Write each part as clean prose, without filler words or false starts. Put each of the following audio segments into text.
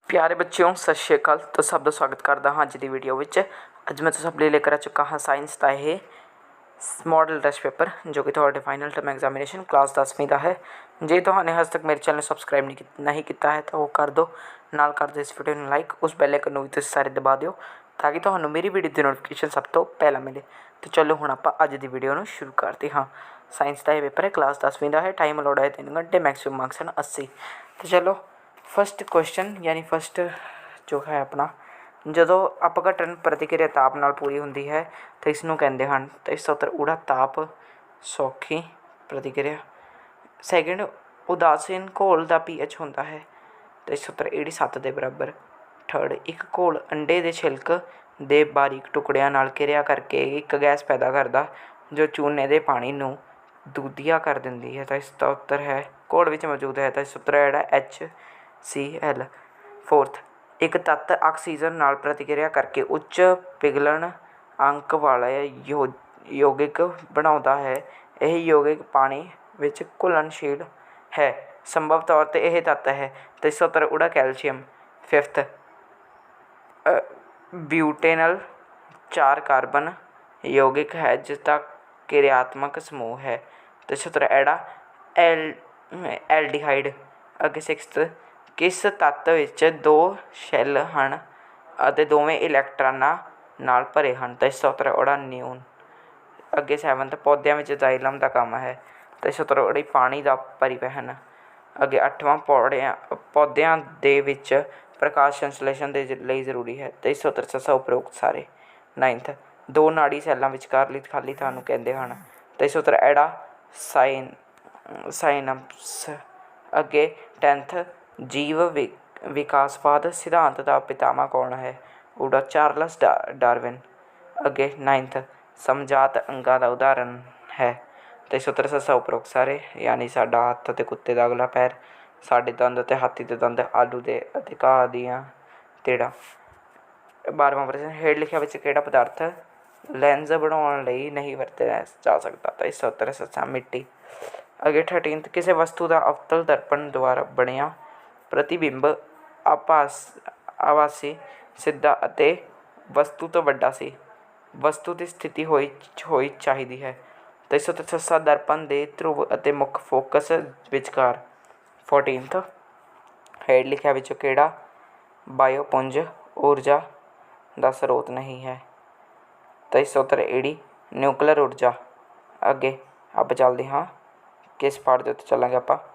प्यारे बच्चों सत श्री अकाल। तो सब का स्वागत करता हाँ अज की वीडियो में। अज मैं सब लिए लेकर आ चुका हाँ साइंस का यह मॉडल टेस्ट पेपर जो कि थोड़े फाइनल टर्म एग्जामिनेशन क्लास 10वीं का है। जे तो अज तक मेरे चैनल सब्सक्राइब नहीं किया है तो वो कर दो, नाल कर दो इस वीडियो में लाइक, उस बेल आइकन भी तुम सारे दबा दो ताकि तो मेरी वीडियो की नोटिफिकेशन सब तो पहला मिले। तो चलो हूँ आप अज की वीडियो में शुरू करते हाँ। साइंस का यह पेपर है, क्लास 10वीं का है, टाइम अलाउड है 3 घंटे, मैक्सिमम मार्क्स हैं 80। तो चलो फस्ट क्वेश्चन यानी फस्ट जो है अपना, ਜਦੋਂ अपघटन प्रतिक्रिया ताप नाल पूरी होंदी है तो इसनों कहते हैं, तो इस उत्तर उड़ा ताप सौखी प्रतिक्रिया। सैकेंड उदासीन घोल का pH होंदा है तो इस उत्तर 7 के बराबर। थर्ड एक घोल अंडे के छिलक के बारीक टुकड़ियां नाल किरिया करके एक गैस पैदा करता जो चूने के पानी नूं दूधिया कर दिंदी है, तो इसका उत्तर है घोल विच मौजूद है, तो इस उत्तर है HCl। फोर्थ एक तत्त ऑक्सीजन नाल प्रतिक्रिया करके उच्च पिघलन अंक वाला यौगिक बनाता है, यह यौगिक पानी विच घुलनशील है, संभव तौर पर यह तत्त है, तो इस उत्तर उड़ा कैल्शियम। फिफ्थ ब्यूटेनल 4 कार्बन यौगिक है जिसका क्रियात्मक समूह है, तो इस उत्तर एड़ा एल्डिहाइड। अगे सिक्स्थ किस तत्त विच 2 शैल हैं और दोवें इलैक्ट्रॉनां नाल भरे हैं, तो इस उत्तर उड़ा न्यून। अगे सैवंथ पौद्यां विच जाइलम का काम है, तो इस उत्तर उड़ी पानी का परिवहन। अगे अठवां पौद्यां दे विच प्रकाश संश्लेषण के लिए जरूरी है, तो इस उत्तर स उपरोक्त सारे। नाइनथ 2 नाड़ी सैलों विचकारली खाली थां नूं कहंदे हन, तो इस उत्तर एड़ा साइनप्स। अगे 10th जीव विकासवाद सिद्धांत का पितामह कौन है, उड़ा चार्लस डार्विन। अगे 9th समझात अंगा का उदाहरण है, तो इस उत्तर स उपरोक्त सारे, यानी साडा हत्थ ते कुत्ते का अगला पैर, साडे दंद ते हाथी के दंद, आलू के अते घाह दियां तेड़ा। 12वां प्रश्न हेठ लिखिया विच किहड़ा पदार्थ लेंस बनाउण लई नहीं वरतिया जा सकता, तो इस उत्तर है मिट्टी। अगे 13th किसी वस्तु का अवतल दर्पण द्वारा बनिया प्रतिबिंब आभासी सीधा अते वस्तु तो वड्डा सी वस्तु की स्थिति होई चाहिदी है, तो इस उत्तर सस्सा दर्पण के ध्रुव अते मुख फोकस विचकार। 14th हेठ लिखिया विचों किहड़ा बायोपुंज ऊर्जा का स्रोत नहीं है, तो इस उत्तर एड़ी न्यूक्लियर ऊर्जा। अगे आप चलते हाँ किस पार्ट के उत्ते चलांगे आप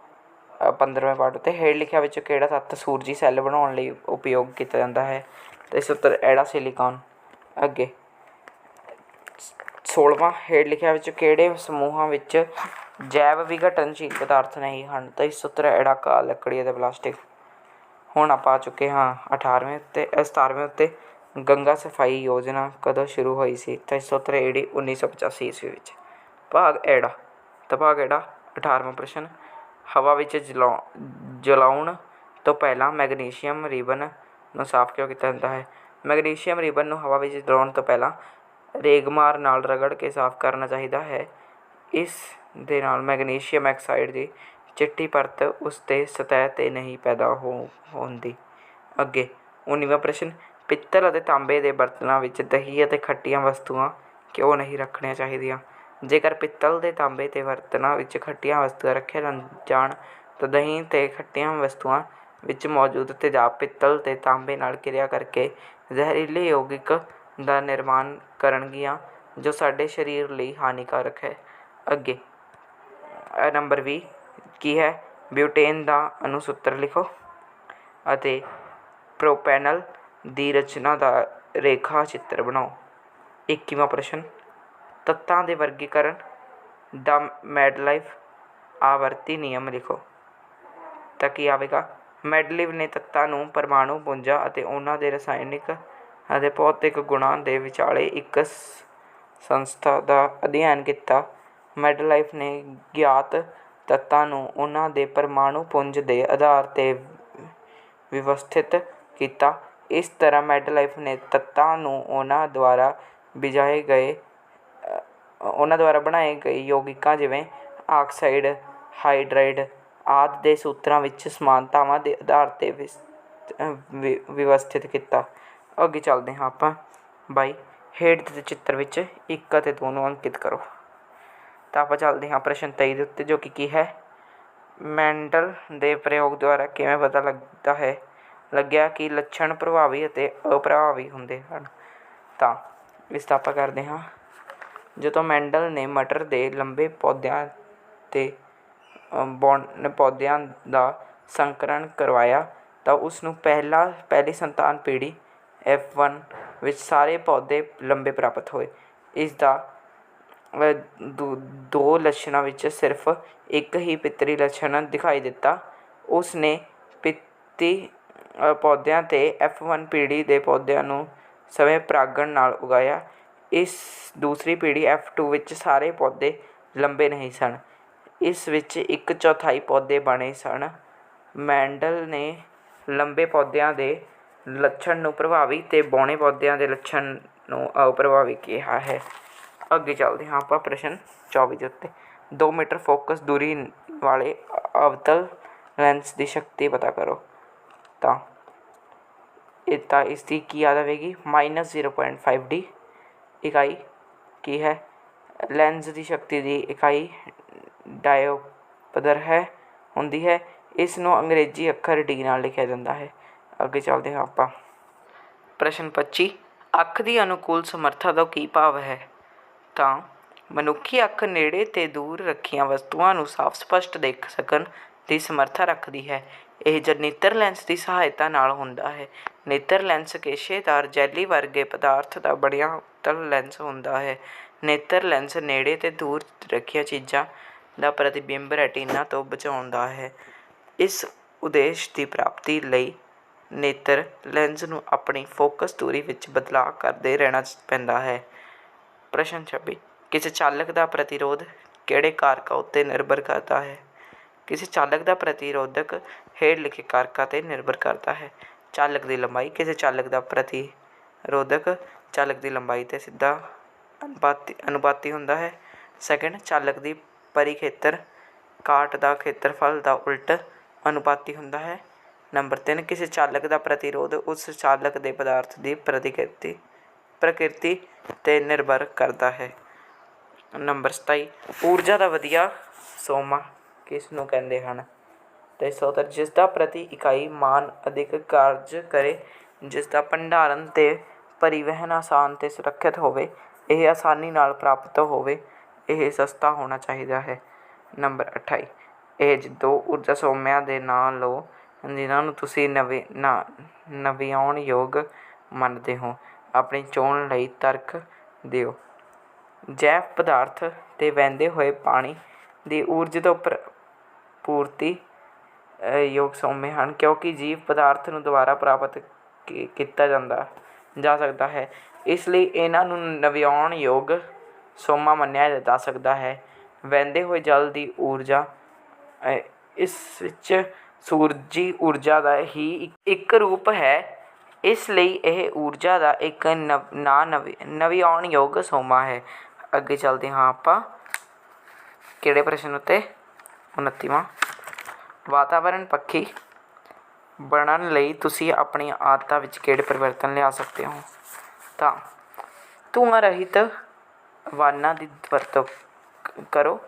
15वें पार्ट उत्ते। हेठ लिखिया विचों किहड़ा तत्त सूरजी सैल बनाउण लई उपयोग किया जाता है, तो इस उत्तर एड़ा सिलिकॉन। अगे 16वां हेठ लिखिया विचों किहड़े समूहां विच जैव विघटनशील पदार्थ नहीं हैं, तो इस उत्तर एड़ा घाह लकड़ी अते प्लास्टिक। हुण आप आ चुके हाँ 18वें उत्ते 17वें उत्ते गंगा सफाई योजना कदों शुरू हुई सी, तो इस उत्तर एड़ी 1985 ईस्वी विच। भाग एड़ा, तो भाग एड़ा 18वां प्रश्न हवा विच जलाउण तो पहला मैगनीशियम रिबन नूं साफ क्यों किया जाता है। मैगनीशियम रिबन नूं हवा विच जलाउण तो पहला रेगमार नाल रगड़ के साफ करना चाहिए है, इस दे नाल मैगनीशियम ऑक्साइड की चिट्टी परत उसते सतह ते नहीं पैदा होंदी। अगे 19वां प्रश्न पित्तल अते तांबे के बर्तनों विच दही अते खट्टियां वस्तुआं क्यों नहीं रखनियां चाहिए। जेकर पित्तल के तांबे के बर्तनों विच खट्टियां वस्तुआं रखिया जाण तो दही ते खट्टियां वस्तुआं विच मौजूद तेजाब पित्तल ते तांबे नाल क्रिया करके जहरीले यौगिक का निर्माण करनगियां जो साडे शरीर लई हानिकारक है। अगे नंबर 20 की है ब्यूटेन का अणुसूत्र लिखो अते प्रोपेनल की रचना का रेखा चित्र बनाओ। 21वां प्रश्न तत्तां के वर्गीकरण द मेडलाइफ आवर्ती नियम लिखो, तो की आवेगा। मेडलाइफ ने तत्तां नूं परमाणु पुंजां अते उन्हां दे रसायनिक अते भौतिक गुणां दे विचाले एक संस्था का अध्ययन किया। मेडलाइफ ने ज्ञात तत्तां नूं उन्हां दे परमाणु पुंज के आधार पर व्यवस्थित किया। इस तरह मेडलाइफ ने तत्तां नूं उन्हां द्वारा बनाए गए यौगिकां जिवें ऑक्साइड हाइड्राइड आदि के सूत्रां विच समानतावां के आधार पर ਵਿਵਸਥਿਤ ਕੀਤਾ। ਅੱਗੇ ਚੱਲਦੇ ਹਾਂ ਆਪਾਂ 22 ਹੇਠ ਦਿੱਤੇ ਚਿੱਤਰ ਵਿੱਚ 1 ਅਤੇ 2 ਨੂੰ ਅੰਕਿਤ ਕਰੋ। ਤਾਂ ਆਪਾਂ ਚੱਲਦੇ ਹਾਂ ਪ੍ਰਸ਼ਨ 23 ਦੇ ਉੱਤੇ, ਜੋ ਕਿ ਕੀ ਹੈ, ਮੈਂਡਲ ਦੇ ਪ੍ਰਯੋਗ ਦੁਆਰਾ ਕਿਵੇਂ ਪਤਾ ਲੱਗਿਆ ਕਿ ਲੱਛਣ ਪ੍ਰਭਾਵੀ ਅਤੇ ਅਪ੍ਰਭਾਵੀ ਹੁੰਦੇ ਹਨ। ਤਾਂ ਇਸ ਦਾ ਆਪਾਂ ਕਰਦੇ ਹਾਂ। ਜਦੋਂ ਮੈਂਡਲ ਨੇ ਮਟਰ ਦੇ ਲੰਬੇ ਪੌਦਿਆਂ ਤੇ ਪੌਦਿਆਂ ਦਾ ਸੰਕਰਣ ਕਰਵਾਇਆ ਤਾਂ ਉਸ ਨੂੰ ਪਹਿਲੀ ਸੰਤਾਨ ਪੀੜ੍ਹੀ F1 ਵਿੱਚ ਸਾਰੇ ਪੌਦੇ ਲੰਬੇ ਪ੍ਰਾਪਤ ਹੋਏ। ਇਸ ਦਾ ਦੋ ਲੱਛਣਾਂ ਵਿੱਚ ਸਿਰਫ ਇੱਕ ਹੀ ਪਿਤਰੀ ਲੱਛਣ ਦਿਖਾਈ ਦਿੱਤਾ। ਉਸ ਨੇ ਪਿੱਤੀ ਪੌਦਿਆਂ ਤੇ F1 ਪੀੜ੍ਹੀ ਦੇ ਪੌਦਿਆਂ ਨੂੰ ਸਵੈ ਪਰਾਗਣ ਨਾਲ ਉਗਾਇਆ। ਇਸ ਦੂਸਰੀ ਪੀੜ੍ਹੀ F2 ਵਿੱਚ ਸਾਰੇ ਪੌਦੇ ਲੰਬੇ ਨਹੀਂ ਸਨ, ਇਸ ਵਿੱਚ 1/4 ਪੌਦੇ ਬਣੇ ਸਨ। ਮੈਂਡਲ ਨੇ ਲੰਬੇ ਪੌਦਿਆਂ ਦੇ ਲੱਛਣ ਨੂੰ ਪ੍ਰਭਾਵੀ ਅਤੇ ਬੌਣੇ ਪੌਦਿਆਂ ਦੇ ਲੱਛਣ ਨੂੰ ਅਪ੍ਰਭਾਵੀ ਕਿਹਾ ਹੈ। ਅੱਗੇ ਚੱਲਦੇ ਹਾਂ ਆਪਾਂ ਪ੍ਰਸ਼ਨ 24 ਦੇ ਉੱਤੇ, 2 ਮੀਟਰ ਫੋਕਸ ਦੂਰੀ ਵਾਲੇ ਅਵਤਲ ਲੈਂਸ ਦੀ ਸ਼ਕਤੀ ਪਤਾ ਕਰੋ। ਤਾਂ ਇਸ ਦੀ ਕੀ ਆ ਜਾਵੇਗੀ, -0.5D। ਇਕਾਈ ਕੀ ਹੈ, ਲੈਂਸ ਦੀ ਸ਼ਕਤੀ ਦੀ ਇਕਾਈ ਡਾਇਓਪਟਰ ਹੁੰਦੀ ਹੈ। ਇਸ ਨੂੰ ਅੰਗਰੇਜ਼ੀ ਅੱਖਰ D ਨਾਲ ਲਿਖਿਆ ਜਾਂਦਾ ਹੈ। ਅੱਗੇ ਚੱਲਦੇ ਹਾਂ ਆਪਾਂ ਪ੍ਰਸ਼ਨ 25, ਅੱਖ ਦੀ ਅਨੁਕੂਲ ਸਮਰੱਥਾ ਦਾ ਕੀ ਭਾਵ ਹੈ। ਤਾਂ ਮਨੁੱਖੀ ਅੱਖ ਨੇੜੇ ਤੇ ਦੂਰ ਰੱਖੀਆਂ ਵਸਤੂਆਂ ਨੂੰ ਸਾਫ਼ ਸਪਸ਼ਟ ਦੇਖ ਸਕਣ ਦੀ ਸਮਰੱਥਾ ਰੱਖਦੀ ਹੈ। ਇਹ ਨੇਤਰ ਲੈਂਸ ਦੀ ਸਹਾਇਤਾ ਨਾਲ ਹੁੰਦਾ ਹੈ। ਨੇਤਰ ਲੈਂਸ ਕੇਸ਼ੇਦਾਰ ਜੈਲੀ ਵਰਗੇ ਪਦਾਰਥ ਦਾ ਬਣਿਆ ਅਵਤਲ ਲੈਂਸ ਹੁੰਦਾ ਹੈ। ਨੇਤਰ ਲੈਂਸ ਨੇੜੇ ਤੇ ਦੂਰ ਰੱਖੀਆਂ ਚੀਜ਼ਾਂ ਦਾ ਪ੍ਰਤੀਬਿੰਬ ਰੈਟੀਨਾ ਤੋਂ ਬਚਾਉਂਦਾ ਹੈ। ਇਸ ਉਦੇਸ਼ ਦੀ ਪ੍ਰਾਪਤੀ ਲਈ ਨੇਤਰ ਲੈਂਸ ਨੂੰ ਆਪਣੀ ਫੋਕਸ ਦੂਰੀ ਵਿੱਚ ਬਦਲਾਅ ਕਰਦੇ ਰਹਿਣਾ ਪੈਂਦਾ ਹੈ। ਪ੍ਰਸ਼ਨ 26, ਕਿਸੇ ਚਾਲਕ ਦਾ ਪ੍ਰਤੀਰੋਧ ਕਿਹੜੇ ਕਾਰਕਾਂ ਉੱਤੇ ਨਿਰਭਰ ਕਰਦਾ ਹੈ। ਕਿਸੇ ਚਾਲਕ ਦਾ ਪ੍ਰਤੀਰੋਧਕ ਹੇਠ ਲਿਖੇ ਕਾਰਕਾਂ 'ਤੇ ਨਿਰਭਰ ਕਰਦਾ ਹੈ। ਚਾਲਕ ਦੀ ਲੰਬਾਈ, ਕਿਸੇ ਚਾਲਕ ਦਾ ਪ੍ਰਤੀਰੋਧਕ ਚਾਲਕ ਦੀ ਲੰਬਾਈ 'ਤੇ ਸਿੱਧਾ ਅਨੁਪਾਤੀ ਹੁੰਦਾ ਹੈ। ਸੈਕਿੰਡ, ਚਾਲਕ ਦੀ ਪਰਿਖੇਤਰ ਕਾਟ ਦਾ ਖੇਤਰਫਲ ਦਾ ਉਲਟ ਅਨੁਪਾਤੀ ਹੁੰਦਾ ਹੈ। ਨੰਬਰ 3, ਕਿਸੇ ਚਾਲਕ ਦਾ ਪ੍ਰਤੀਰੋਧ ਉਸ ਚਾਲਕ ਦੇ ਪਦਾਰਥ ਦੀ ਪ੍ਰਕਿਰਤੀ 'ਤੇ ਨਿਰਭਰ ਕਰਦਾ ਹੈ। ਨੰਬਰ 27, ਊਰਜਾ ਦਾ ਵਧੀਆ ਸੋਮਾ ਕਿਸ ਨੂੰ ਕਹਿੰਦੇ ਹਨ। ਅਤੇ 70, ਜਿਸ ਦਾ ਪ੍ਰਤੀ ਇਕਾਈ ਮਾਨ ਅਧਿਕ ਕਾਰਜ ਕਰੇ, ਜਿਸ ਦਾ ਭੰਡਾਰਨ ਅਤੇ ਪਰਿਵਹਨ ਆਸਾਨ ਅਤੇ ਸੁਰੱਖਿਅਤ ਹੋਵੇ, ਇਹ ਆਸਾਨੀ ਨਾਲ ਪ੍ਰਾਪਤ ਹੋਵੇ, ਇਹ ਸਸਤਾ ਹੋਣਾ ਚਾਹੀਦਾ ਹੈ। ਨੰਬਰ 28, ਇਹ ਦੋ ਊਰਜਾ ਸੋਮਿਆਂ ਦੇ ਨਾਂ ਲਓ ਜਿਨ੍ਹਾਂ ਨੂੰ ਤੁਸੀਂ ਨਵਿਆਉਣਯੋਗ ਮੰਨਦੇ ਹੋ। ਆਪਣੀ ਚੋਣ ਲਈ ਤਰਕ ਦਿਓ। ਜੈਵ ਪਦਾਰਥ ਅਤੇ ਵਹਿੰਦੇ ਹੋਏ ਪਾਣੀ ਦੀ ਊਰਜਾ ਤੋਂ ਪੂਰਤੀ ਯੋਗ ਸੋਮੇ ਹਨ, ਕਿਉਂਕਿ ਜੀਵ ਪਦਾਰਥ ਨੂੰ ਦੁਬਾਰਾ ਪ੍ਰਾਪਤ ਕੀਤਾ ਜਾ ਸਕਦਾ ਹੈ, ਇਸ ਲਈ ਇਹਨਾਂ ਨੂੰ ਨਵਿਆਉਣਯੋਗ ਸੋਮਾ ਮੰਨਿਆ ਜਾ ਸਕਦਾ ਹੈ। ਵਹਿੰਦੇ ਹੋਏ ਜਲ ਦੀ ਊਰਜਾ ਇਸ ਵਿੱਚ ਸੂਰਜੀ ਊਰਜਾ ਦਾ ਹੀ ਇੱਕ ਰੂਪ ਹੈ, ਇਸ ਲਈ ਇਹ ਊਰਜਾ ਦਾ ਇੱਕ ਨਵਿਆਉਣਯੋਗ ਸੋਮਾ ਹੈ। ਅੱਗੇ ਚੱਲਦੇ ਹਾਂ ਆਪਾਂ ਕਿਹੜੇ ਪ੍ਰਸ਼ਨ ਉੱਤੇ, 29ਵਾਂ, ਵਾਤਾਵਰਨ ਪੱਖੀ ਬਣਨ ਲਈ ਤੁਸੀਂ ਆਪਣੀਆਂ ਆਦਤਾਂ ਵਿੱਚ ਕਿਹੜੇ ਪਰਿਵਰਤਨ ਲਿਆ ਸਕਦੇ ਹੋ। ਤਾਂ ਧੂੰਆਂ ਰਹਿਤ ਵਾਹਨਾਂ ਦੀ ਵਰਤੋਂ ਕਰੋ,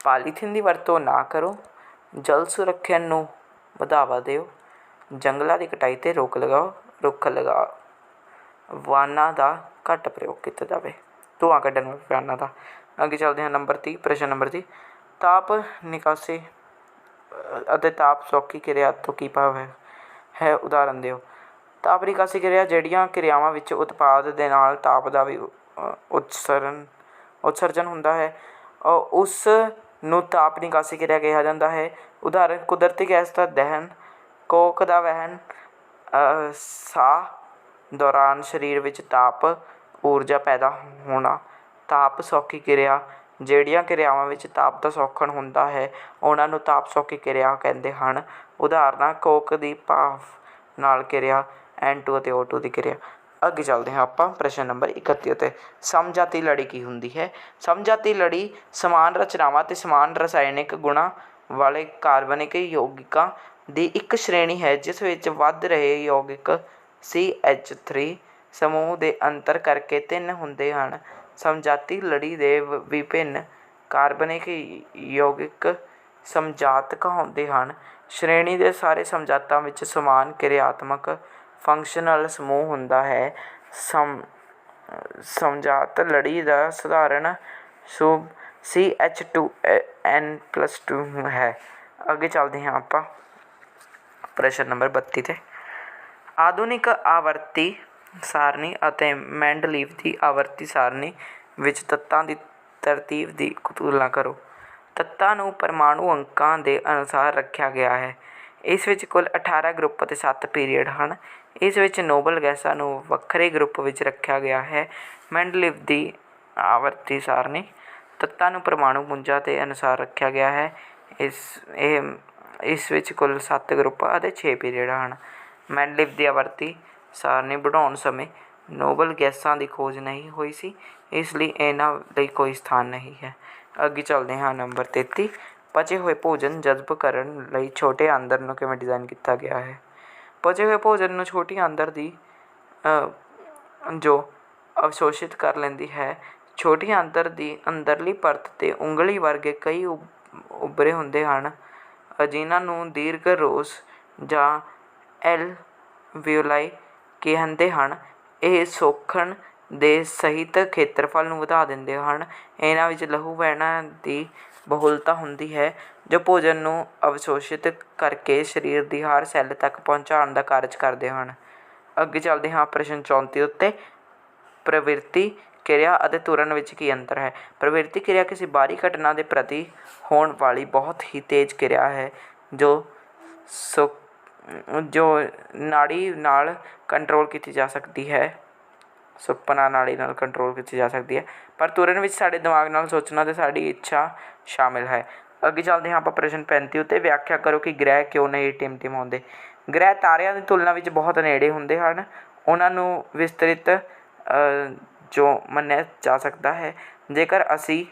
ਪਾਲੀਥੀਨ ਦੀ ਵਰਤੋਂ ਨਾ ਕਰੋ, ਜਲ ਸੁਰੱਖਿਆ ਨੂੰ ਵਧਾਵਾ ਦਿਓ, ਜੰਗਲਾਂ ਦੀ ਕਟਾਈ 'ਤੇ ਰੁੱਖ ਲਗਾਓ, ਵਾਹਨਾਂ ਦਾ ਘੱਟ ਪ੍ਰਯੋਗ ਕੀਤਾ ਜਾਵੇ, ਧੂੰਆਂ ਕੱਢਣ ਵਾਲੇ ਵਾਹਨਾਂ ਦਾ। ਅੱਗੇ ਚੱਲਦੇ ਹਾਂ ਨੰਬਰ 30, ਪ੍ਰਸ਼ਨ ਨੰਬਰ 30, ਤਾਪ ਨਿਕਾਸੀ ਅਤੇ ਤਾਪ ਸੌਖੀ ਕਿਰਿਆ ਤੋਂ ਕੀ ਭਾਵ ਹੈ ਉਦਾਹਰਨ ਦਿਓ। ਤਾਪ ਨਿਕਾਸੀ ਕਿਰਿਆ ਜਿਹੜੀਆਂ ਕਿਰਿਆਵਾਂ ਵਿੱਚ ਉਤਪਾਦ ਦੇ ਨਾਲ ਤਾਪ ਦਾ ਵੀ ਉਤਸਰਜਨ ਹੁੰਦਾ ਹੈ, ਉਸ ਨੂੰ ਤਾਪ ਨਿਕਾਸੀ ਕਿਰਿਆ ਕਿਹਾ ਜਾਂਦਾ ਹੈ। ਉਦਾਹਰਨ, ਕੁਦਰਤੀ ਗੈਸ ਦਾ ਦਹਨ, ਕੋਕ ਦਾ ਵਹਿਣ, ਸਾਹ ਦੌਰਾਨ ਸਰੀਰ ਵਿੱਚ ਤਾਪ ਊਰਜਾ ਪੈਦਾ ਹੋਣਾ। ਤਾਪ ਸੌਖੀ ਕਿਰਿਆ ਜਿਹੜੀਆਂ ਕਿਰਿਆਵਾਂ ਵਿੱਚ ਤਾਪ ਦਾ ਸੌਖਣ ਹੁੰਦਾ ਹੈ, ਉਹਨਾਂ ਨੂੰ ਤਾਪ ਸੌਖੀ ਕਿਰਿਆ ਕਹਿੰਦੇ ਹਨ। ਉਦਾਹਰਨਾਂ, ਕੋਕ ਦੀ ਭਾਫ਼ ਨਾਲ ਕਿਰਿਆ, N2 ਅਤੇ O2 ਦੀ ਕਿਰਿਆ। ਅੱਗੇ ਚੱਲਦੇ ਹਾਂ ਆਪਾਂ ਪ੍ਰਸ਼ਨ ਨੰਬਰ 31 ਉੱਤੇ, ਸਮਜਾਤੀ ਲੜੀ ਕੀ ਹੁੰਦੀ ਹੈ। ਸਮਜਾਤੀ ਲੜੀ ਸਮਾਨ ਰਚਨਾਵਾਂ ਅਤੇ ਸਮਾਨ ਰਸਾਇਣਿਕ ਗੁਣਾਂ ਵਾਲੇ ਕਾਰਬਨਿਕ ਯੌਗਿਕਾਂ ਦੀ ਇੱਕ ਸ਼੍ਰੇਣੀ ਹੈ ਜਿਸ ਵਿੱਚ ਵੱਧ ਰਹੇ ਯੌਗਿਕ CH3 ਸਮੂਹ ਦੇ ਅੰਤਰ ਕਰਕੇ 3 ਹੁੰਦੇ ਹਨ। ਸਮਜਾਤੀ ਲੜੀ ਦੇ ਵਿਭਿੰਨ ਕਾਰਬਨਿਕ ਯੌਗਿਕ ਸਮਜਾਤ ਕਹਾਉਂਦੇ ਹਨ। ਸ਼੍ਰੇਣੀ ਦੇ ਸਾਰੇ ਸਮਜਾਤਾਂ ਵਿੱਚ ਸਮਾਨ ਕਿਰਿਆਤਮਕ ਫੰਕਸ਼ਨਲ ਸਮੂਹ ਹੁੰਦਾ ਹੈ। ਸਮਜਾਤ ਲੜੀ ਦਾ ਸਧਾਰਨ ਸੁਭ CH2N+2 ਹੈ। ਅੱਗੇ ਚੱਲਦੇ ਹਾਂ ਆਪਾਂ ਪ੍ਰਸ਼ਨ ਨੰਬਰ 32 ਤੇ। ਆਧੁਨਿਕ ਆਵਰਤੀ ਸਾਰਣੀ ਅਤੇ ਮੈਂਡਲੀਵ ਦੀ ਆਵਰਤੀ ਸਾਰਣੀ ਵਿੱਚ ਤੱਤਾਂ ਦੀ ਤਰਤੀਬ ਦੀ ਤੁਲਨਾ ਕਰੋ। ਤੱਤਾਂ ਨੂੰ ਪਰਮਾਣੂ ਅੰਕਾਂ ਦੇ ਅਨੁਸਾਰ ਰੱਖਿਆ ਗਿਆ ਹੈ। ਇਸ ਵਿੱਚ ਕੁੱਲ 18 ਗਰੁੱਪ ਅਤੇ 7 ਪੀਰੀਅਡ ਹਨ। ਇਸ ਵਿੱਚ ਨੋਬਲ ਗੈਸਾਂ ਨੂੰ ਵੱਖਰੇ ਗਰੁੱਪ ਵਿੱਚ ਰੱਖਿਆ ਗਿਆ ਹੈ। ਮੈਂਡਲੀਵ ਦੀ ਆਵਰਤੀ ਸਾਰਣੀ ਤੱਤਾਂ ਨੂੰ ਪਰਮਾਣੂ ਪੁੰਜਾਂ ਦੇ ਅਨੁਸਾਰ ਰੱਖਿਆ ਗਿਆ ਹੈ। ਇਸ ਵਿੱਚ ਕੁੱਲ 7 ਗਰੁੱਪ ਅਤੇ 6 ਪੀਰੀਅਡ ਹਨ। ਮੈਂਡਲੀਵ ਦੀ ਆਵਰਤੀ ਸਾਰਣੀ ਬਣਾਉਣ ਸਮੇਂ ਨੋਬਲ ਗੈਸਾਂ ਦੀ ਖੋਜ ਨਹੀਂ ਹੋਈ ਸੀ, ਇਸ ਲਈ ਇਹਨਾਂ ਲਈ ਕੋਈ ਸਥਾਨ ਨਹੀਂ ਹੈ। ਅੱਗੇ ਚੱਲਦੇ ਹਾਂ ਨੰਬਰ 33। ਪਚੇ ਹੋਏ ਭੋਜਨ ਜਜ਼ਬ ਕਰਨ ਲਈ ਛੋਟੇ ਆਂਦਰ ਨੂੰ ਕਿਵੇਂ ਡਿਜ਼ਾਈਨ ਕੀਤਾ ਗਿਆ ਹੈ। ਪਚੇ ਹੋਏ ਭੋਜਨ ਨੂੰ ਛੋਟੀ ਆਂਦਰ ਦੀ ਜੋ ਅਵਸ਼ੋਸ਼ਿਤ ਕਰ ਲੈਂਦੀ ਹੈ। ਛੋਟੀ ਆਂਦਰ ਦੀ ਅੰਦਰਲੀ ਪਰਤ 'ਤੇ ਉਂਗਲੀ ਵਰਗੇ ਕਈ ਉੱਭਰੇ ਹੁੰਦੇ ਹਨ ਜਿਨ੍ਹਾਂ ਨੂੰ ਦੀਰਘ-ਰੋਸ ਜਾਂ ਐਲਵੀਓਲਾਈ ਕਹਿੰਦੇ ਹਨ। ਇਹ ਸੋਖਣ ਦੇ ਸਹਿਤ ਖੇਤਰਫਲ ਨੂੰ ਵਧਾ ਦਿੰਦੇ ਹਨ। ਇਹਨਾਂ ਵਿੱਚ ਲਹੂ ਵਹਿਣਾਂ ਦੀ ਬਹੁਲਤਾ ਹੁੰਦੀ ਹੈ ਜੋ ਭੋਜਨ ਨੂੰ ਅਵਸ਼ੋਸ਼ਿਤ ਕਰਕੇ ਸਰੀਰ ਦੀ ਹਰ ਸੈੱਲ ਤੱਕ ਪਹੁੰਚਾਉਣ ਦਾ ਕਾਰਜ ਕਰਦੇ ਹਨ। ਅੱਗੇ ਚੱਲਦੇ ਹਾਂ ਪ੍ਰਸ਼ਨ 34 ਉੱਤੇ। ਪ੍ਰਵਿਰਤੀ ਕਿਰਿਆ ਅਤੇ ਤੁਰਨ ਵਿੱਚ ਕੀ ਅੰਤਰ ਹੈ। ਪ੍ਰਵਿਰਤੀ ਕਿਰਿਆ ਕਿਸੇ ਬਾਹਰੀ ਘਟਨਾ ਦੇ ਪ੍ਰਤੀ ਹੋਣ ਵਾਲੀ ਬਹੁਤ ਹੀ ਤੇਜ਼ ਕਿਰਿਆ ਹੈ ਜੋ ਨਾੜੀ ਨਾਲ ਕੰਟਰੋਲ ਕੀਤੀ ਜਾ ਸਕਦੀ ਹੈ। ਸੁਪਨਾ ਨਾੜੀ ਨਾਲ ਕੰਟਰੋਲ ਕੀਤੀ ਜਾ ਸਕਦੀ ਹੈ। ਪਰ ਤੁਰਨ ਵਿੱਚ ਸਾਡੇ ਦਿਮਾਗ ਨਾਲ ਸੋਚਣਾ ਅਤੇ ਸਾਡੀ ਇੱਛਾ ਸ਼ਾਮਿਲ ਹੈ। ਅੱਗੇ ਚੱਲਦੇ ਹਾਂ ਆਪਾਂ ਪ੍ਰਸ਼ਨ 35 ਉੱਤੇ। ਵਿਆਖਿਆ ਕਰੋ ਕਿ ਗ੍ਰਹਿ ਕਿਉਂ ਨਹੀਂ ਟਿਮਟਿਮਾਉਂਦੇ। ਗ੍ਰਹਿ ਤਾਰਿਆਂ ਦੀ ਤੁਲਨਾ ਵਿੱਚ ਬਹੁਤ ਨੇੜੇ ਹੁੰਦੇ ਹਨ। ਉਹਨਾਂ ਨੂੰ ਵਿਸਤ੍ਰਿਤ ਜੋ ਮੰਨਿਆ ਜਾ ਸਕਦਾ ਹੈ। ਜੇਕਰ ਅਸੀਂ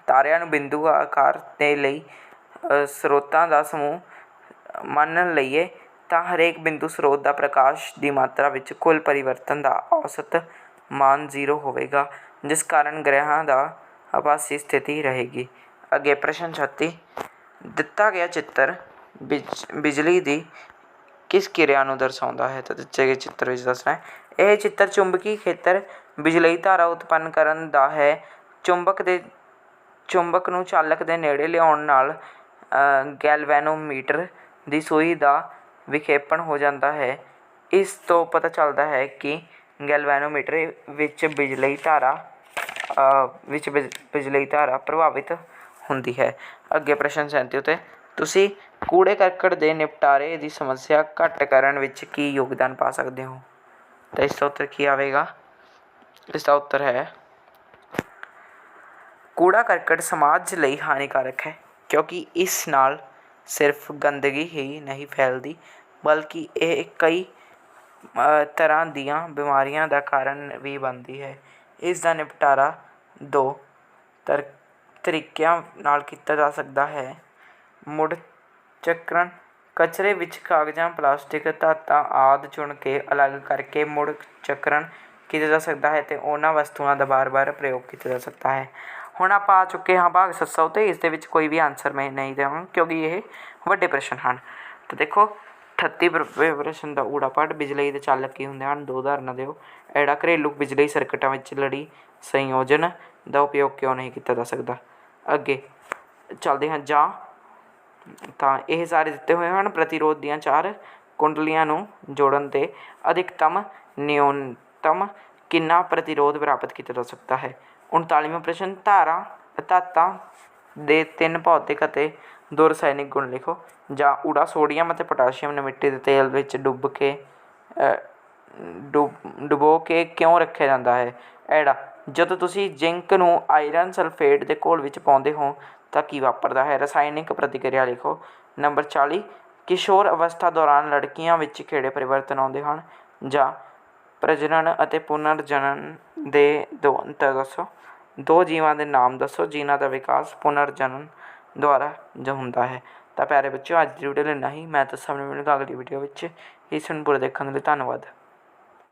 ਤਾਰਿਆਂ ਨੂੰ ਬਿੰਦੂ ਆਕਾਰ ਦੇ ਲਈ ਸਰੋਤਾਂ ਦਾ ਸਮੂਹ ਮੰਨ ਲਈਏ ਤਾਂ ਹਰੇਕ ਬਿੰਦੂ ਸਰੋਤ ਦਾ ਪ੍ਰਕਾਸ਼ ਦੀ ਮਾਤਰਾ ਵਿੱਚ ਕੁੱਲ ਪਰਿਵਰਤਨ ਦਾ ਔਸਤ ਮਾਨ 0 ਹੋਵੇਗਾ, ਜਿਸ ਕਾਰਨ ਗ੍ਰਹਿਆਂ ਦਾ ਆਭਾਸੀ ਸਥਿਤੀ ਰਹੇਗੀ। ਅੱਗੇ ਪ੍ਰਸ਼ਨ 36। ਦਿੱਤਾ ਗਿਆ ਚਿੱਤਰ ਬਿਜਲੀ ਦੀ ਕਿਸ ਕਿਰਿਆ ਨੂੰ ਦਰਸਾਉਂਦਾ ਹੈ। ਤਾਂ ਦਿੱਤੇ ਗਏ ਚਿੱਤਰ ਵਿੱਚ ਦੱਸਣਾ ਹੈ। ਇਹ ਚਿੱਤਰ ਚੁੰਬਕੀ ਖੇਤਰ ਬਿਜਲਈ ਧਾਰਾ ਉਤਪੰਨ ਕਰਨ ਦਾ ਹੈ। ਚੁੰਬਕ ਨੂੰ ਚਾਲਕ ਦੇ ਨੇੜੇ ਲਿਆਉਣ ਨਾਲ ਗੈਲਵੈਨੋਮੀਟਰ ਦੀ ਸੂਈ ਦਾ ਵਿਖੇਪਣ ਹੋ ਜਾਂਦਾ ਹੈ। ਇਸ ਤੋਂ ਪਤਾ ਚੱਲਦਾ ਹੈ ਕਿ ਗੈਲਵੈਨੋਮੀਟਰ ਵਿੱਚ ਬਿਜਲਈ ਧਾਰਾ ਪ੍ਰਭਾਵਿਤ ਹੁੰਦੀ ਹੈ। ਅੱਗੇ ਪ੍ਰਸ਼ਨ 37 ਉੱਤੇ। ਤੁਸੀਂ ਕੂੜੇ ਕਰਕਟ ਦੇ ਨਿਪਟਾਰੇ ਦੀ ਸਮੱਸਿਆ ਘੱਟ ਕਰਨ ਵਿੱਚ ਕੀ ਯੋਗਦਾਨ ਪਾ ਸਕਦੇ ਹੋ। ਤਾਂ ਇਸ ਦਾ ਉੱਤਰ ਕੀ ਆਵੇਗਾ। ਇਸ ਦਾ ਉੱਤਰ ਹੈ ਕੂੜਾ ਕਰਕਟ ਸਮਾਜ ਲਈ ਹਾਨੀਕਾਰਕ ਹੈ ਕਿਉਂਕਿ ਇਸ ਨਾਲ ਸਿਰਫ ਗੰਦਗੀ ਹੀ ਨਹੀਂ ਫੈਲਦੀ ਬਲਕਿ ਇਹ ਕਈ ਤਰ੍ਹਾਂ ਦੀਆਂ ਬਿਮਾਰੀਆਂ ਦਾ ਕਾਰਨ ਵੀ ਬਣਦੀ ਹੈ। ਇਸ ਦਾ ਨਿਪਟਾਰਾ 2 ਤਰੀਕਿਆਂ ਨਾਲ ਕੀਤਾ ਜਾ ਸਕਦਾ ਹੈ। ਮੁੜ ਚੱਕਰਨ। ਕਚਰੇ ਵਿੱਚ ਕਾਗਜ਼ਾਂ, ਪਲਾਸਟਿਕ, ਧਾਤਾਂ ਆਦਿ ਚੁਣ ਕੇ ਅਲੱਗ ਕਰਕੇ ਮੁੜ ਚੱਕਰਨ ਕੀਤਾ ਜਾ ਸਕਦਾ ਹੈ ਅਤੇ ਉਹਨਾਂ ਵਸਤੂਆਂ ਦਾ ਵਾਰ-ਵਾਰ ਪ੍ਰਯੋਗ ਕੀਤਾ ਜਾ ਸਕਦਾ ਹੈ। ਹੁਣ ਆਪਾਂ ਆ ਚੁੱਕੇ ਹਾਂ ਭਾਗ 700 ਉੱਤੇ। ਇਸ ਦੇ ਵਿੱਚ ਕੋਈ ਵੀ ਆਨਸਰ ਮੈਂ ਨਹੀਂ ਦੇਵਾਂਗਾ ਕਿਉਂਕਿ ਇਹ ਵੱਡੇ ਪ੍ਰਸ਼ਨ ਹਨ। ਤਾਂ ਦੇਖੋ 38 ਪ੍ਰਸ਼ਨ ਦਾ ਊੜਾ ਪਾਠ। ਬਿਜਲਈ ਦੇ ਚਾਲਕ ਕੀ ਹੁੰਦੇ ਹਨ। 2 ਉਦਾਹਰਨਾਂ ਦਿਓ। ਐੜਾ ਘਰੇਲੂ ਬਿਜਲਈ ਸਰਕਟਾਂ ਵਿੱਚ ਲੜੀ ਸੰਯੋਜਨ ਦਾ ਉਪਯੋਗ ਕਿਉਂ ਨਹੀਂ ਕੀਤਾ ਜਾ ਸਕਦਾ। ਅੱਗੇ ਚੱਲਦੇ ਹਾਂ ਜਾਂ ਤਾਂ ਇਹ ਸਾਰੇ ਦਿੱਤੇ ਹੋਏ ਹਨ। ਪ੍ਰਤੀਰੋਧ ਦੀਆਂ 4 ਕੁੰਡਲੀਆਂ ਨੂੰ ਜੋੜਨ 'ਤੇ ਅਧਿਕਤਮ ਨਿਊਨਤਮ ਕਿੰਨਾ ਪ੍ਰਤੀਰੋਧ ਪ੍ਰਾਪਤ ਕੀਤਾ ਜਾ ਸਕਦਾ ਹੈ। 39ਵਾਂ ਪ੍ਰਸ਼ਨ। ਧਾਤਾਂ ਦੇ 3 ਭੌਤਿਕ ਅਤੇ 2 ਰਸਾਇਣਿਕ ਗੁਣ ਲਿਖੋ। ਜਾਂ ਊੜਾ ਸੋਡੀਅਮ ਅਤੇ ਪੋਟਾਸ਼ੀਅਮ ਨੂੰ ਮਿੱਟੀ ਦੇ ਤੇਲ ਵਿੱਚ ਡੁਬੋ ਕੇ ਕਿਉਂ ਰੱਖਿਆ ਜਾਂਦਾ ਹੈ। ਐੜਾ ਜਦੋਂ ਤੁਸੀਂ ਜ਼ਿੰਕ ਨੂੰ ਆਇਰਨ ਸਲਫੇਟ ਦੇ ਘੋਲ ਵਿੱਚ ਪਾਉਂਦੇ ਹੋ ਤਾਂ ਕੀ ਵਾਪਰਦਾ ਹੈ। ਰਸਾਇਣਿਕ ਪ੍ਰਤੀਕਿਰਿਆ ਲਿਖੋ। ਨੰਬਰ 40। ਕਿਸ਼ੋਰ ਅਵਸਥਾ ਦੌਰਾਨ ਲੜਕੀਆਂ ਵਿੱਚ ਕਿਹੜੇ ਪਰਿਵਰਤਨ ਆਉਂਦੇ ਹਨ। ਜਾਂ ਪ੍ਰਜਨਨ ਅਤੇ ਪੁਨਰ ਜਨਨ ਦੇ 2 ਅੰਤਰ ਦੱਸੋ। 2 ਜੀਵਾਂ ਦੇ ਨਾਮ ਦੱਸੋ ਜਿਨ੍ਹਾਂ ਦਾ ਵਿਕਾਸ ਪੁਨਰ ਜਨਨ ਦੁਆਰਾ ਹੁੰਦਾ ਹੈ। ਤਾਂ ਪਿਆਰੇ ਬੱਚਿਓ ਅੱਜ ਦੀ ਵੀਡੀਓ ਲਈ ਇੰਨਾ ਹੀ। ਮੈਂ ਦੱਸਾਂ ਆਪਣੀ ਮੈਨੂੰ ਅਗਲੀ ਵੀਡੀਓ ਵਿੱਚ। ਇਸ ਨੂੰ ਪੂਰਾ ਦੇਖਣ ਦੇ ਲਈ ਧੰਨਵਾਦ।